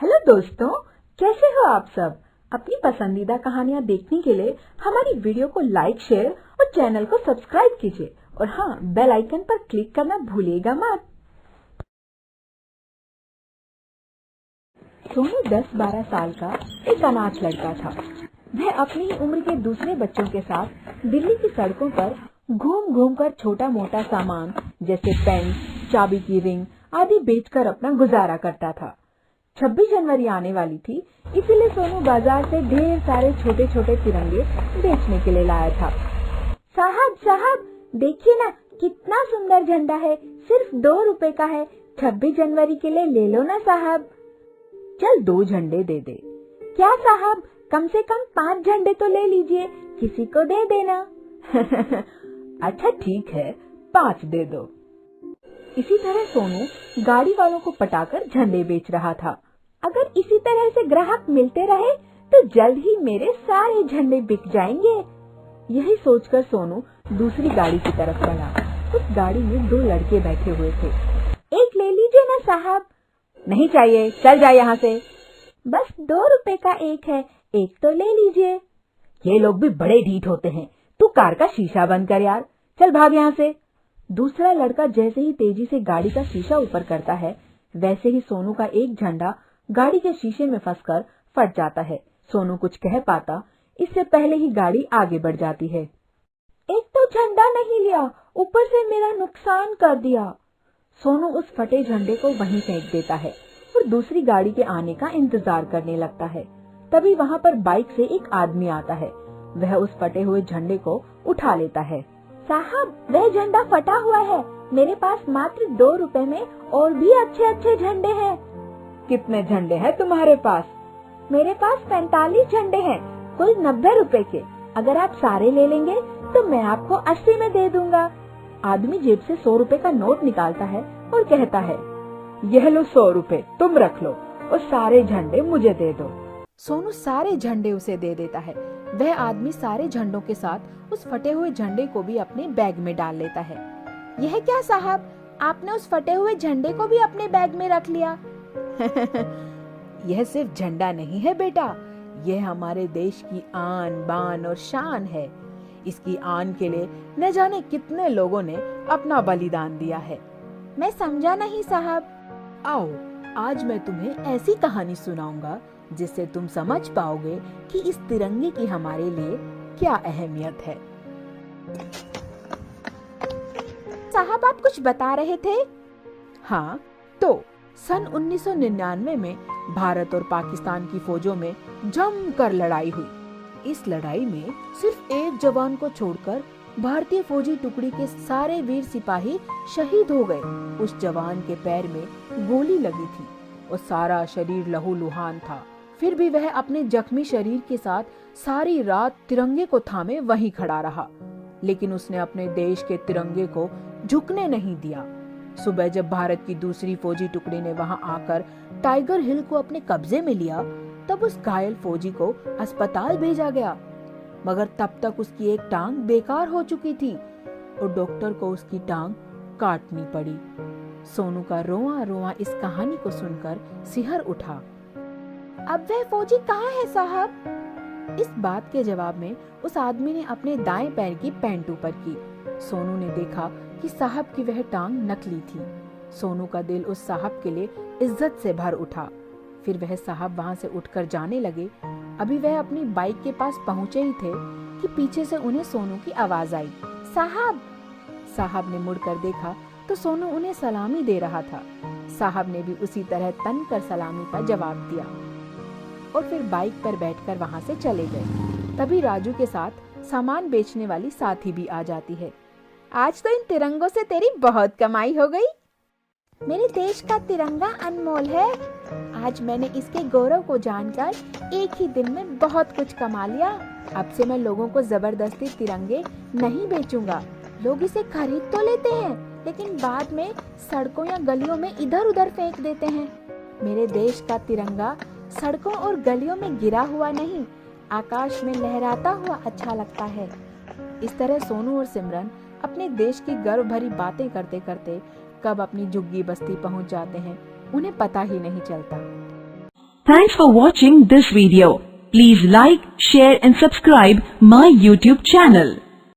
Hello दोस्तों, कैसे हो आप सब। अपनी पसंदीदा कहानियाँ देखने के लिए हमारी वीडियो को लाइक, शेयर और चैनल को सब्सक्राइब कीजिए और हाँ, बेल आइकन पर क्लिक करना भूलिएगा मत। सोनू 10-12 साल का एक अनाथ लड़का था। वह अपनी ही उम्र के दूसरे बच्चों के साथ दिल्ली की सड़कों पर घूम घूम कर छोटा मोटा सामान जैसे पेन, चाबी की रिंग आदि बेचकर अपना गुजारा करता था। 26 जनवरी आने वाली थी, इसीलिए सोनू बाजार से ढेर सारे छोटे छोटे तिरंगे बेचने के लिए लाया था। साहब साहब, देखिए ना कितना सुंदर झंडा है, सिर्फ 2 रुपए का है। 26 जनवरी के लिए ले लो ना साहब। चल 2 झंडे दे दे। क्या साहब, कम से कम 5 झंडे तो ले लीजिए, किसी को दे देना। अच्छा ठीक है, 5 दे दो। इसी तरह सोनू गाड़ी वालों को पटाकर झंडे बेच रहा था। अगर इसी तरह से ग्राहक मिलते रहे तो जल्द ही मेरे सारे झंडे बिक जाएंगे। यही सोचकर सोनू दूसरी गाड़ी की तरफ बढ़ा। उस गाड़ी में 2 लड़के बैठे हुए थे। एक ले लीजिए ना साहब। नहीं चाहिए, चल जा यहाँ से। बस 2 रुपए का एक है, एक तो ले लीजिए। ये लोग भी बड़े ढीठ होते हैं, तू कार का शीशा बंद कर यार, चल भाग यहाँ से। दूसरा लड़का जैसे ही तेजी से गाड़ी का शीशा ऊपर करता है, वैसे ही सोनू का एक झंडा गाड़ी के शीशे में फंसकर फट जाता है। सोनू कुछ कह पाता, इससे पहले ही गाड़ी आगे बढ़ जाती है। एक तो झंडा नहीं लिया, ऊपर से मेरा नुकसान कर दिया। सोनू उस फटे झंडे को वहीं फेंक देता है और दूसरी गाड़ी के आने का इंतजार करने लगता है। तभी वहाँ पर बाइक से एक आदमी आता है। वह उस फटे हुए झंडे को उठा लेता है। साहब, वह झंडा फटा हुआ है, मेरे पास मात्र 2 रुपए में और भी अच्छे अच्छे झंडे हैं। कितने झंडे हैं तुम्हारे पास? मेरे पास 45 झंडे हैं, कुल 90 रुपए के। अगर आप सारे ले लेंगे तो मैं आपको 80 में दे दूंगा। आदमी जेब से 100 रुपए का नोट निकालता है और कहता है, यह लो 100 रुपए, तुम रख लो और सारे झंडे मुझे दे दो। सोनू सारे झंडे उसे दे देता है। वह आदमी सारे झंडों के साथ उस फटे हुए झंडे को भी अपने बैग में डाल लेता है। यह क्या साहब, आपने उस फटे हुए झंडे को भी अपने बैग में रख लिया? यह सिर्फ झंडा नहीं है बेटा, यह हमारे देश की आन बान और शान है। इसकी आन के लिए न जाने कितने लोगों ने अपना बलिदान दिया है। मैं समझा नहीं साहब। आओ, आज मैं तुम्हें ऐसी कहानी सुनाऊंगा जिससे तुम समझ पाओगे कि इस तिरंगे की हमारे लिए क्या अहमियत है। साहब, आप कुछ बता रहे थे? हाँ, तो सन 1999 में भारत और पाकिस्तान की फौजों में जमकर लड़ाई हुई। इस लड़ाई में सिर्फ एक जवान को छोड़कर भारतीय फौजी टुकड़ी के सारे वीर सिपाही शहीद हो गए। उस जवान के पैर में गोली लगी थी और सारा शरीर लहूलुहान था। फिर भी वह अपने जख्मी शरीर के साथ सारी रात तिरंगे को थामे वहीं खड़ा रहा, लेकिन उसने अपने देश के तिरंगे को झुकने नहीं दिया। सुबह जब भारत की दूसरी फौजी टुकड़ी ने वहां आकर टाइगर हिल को अपने कब्जे में लिया, तब उस घायल फौजी को अस्पताल भेजा गया, मगर तब तक उसकी एक टांग बेकार हो चुकी थी और डॉक्टर को उसकी टांग काटनी पड़ी। सोनू का रोआ रोआ इस कहानी को सुनकर सिहर उठा। अब वह फौजी कहाँ है साहब? इस बात के जवाब में उस आदमी ने अपने दाएं पैर की पैंट ऊपर की। सोनू ने देखा कि साहब की वह टांग नकली थी। सोनू का दिल उस साहब के लिए इज्जत से भर उठा। फिर वह साहब वहां से उठकर जाने लगे। अभी वह अपनी बाइक के पास पहुंचे ही थे कि पीछे से उन्हें सोनू की आवाज आई, साहब। साहब ने मुड़कर देखा तो सोनू उन्हें सलामी दे रहा था। साहब ने भी उसी तरह तन कर सलामी का जवाब दिया और फिर बाइक पर बैठकर वहां से चले गए। तभी राजू के साथ सामान बेचने वाली साथी भी आ जाती है। आज तो इन तिरंगों से तेरी बहुत कमाई हो गई। मेरे देश का तिरंगा अनमोल है। आज मैंने इसके गौरव को जानकर एक ही दिन में बहुत कुछ कमा लिया। अब से मैं लोगों को जबरदस्ती तिरंगे नहीं बेचूंगा। लोग इसे खरीद तो लेते हैं, लेकिन बाद में सड़कों या गलियों में इधर उधर फेंक देते हैं। मेरे देश का तिरंगा सड़कों और गलियों में गिरा हुआ नहीं, आकाश में लहराता हुआ अच्छा लगता है। इस तरह सोनू और सिमरन अपने देश की गर्व भरी बातें करते करते कब अपनी झुग्गी बस्ती पहुंच जाते हैं, उन्हें पता ही नहीं चलता। Thanks for watching this video. Please like, share and subscribe my YouTube channel.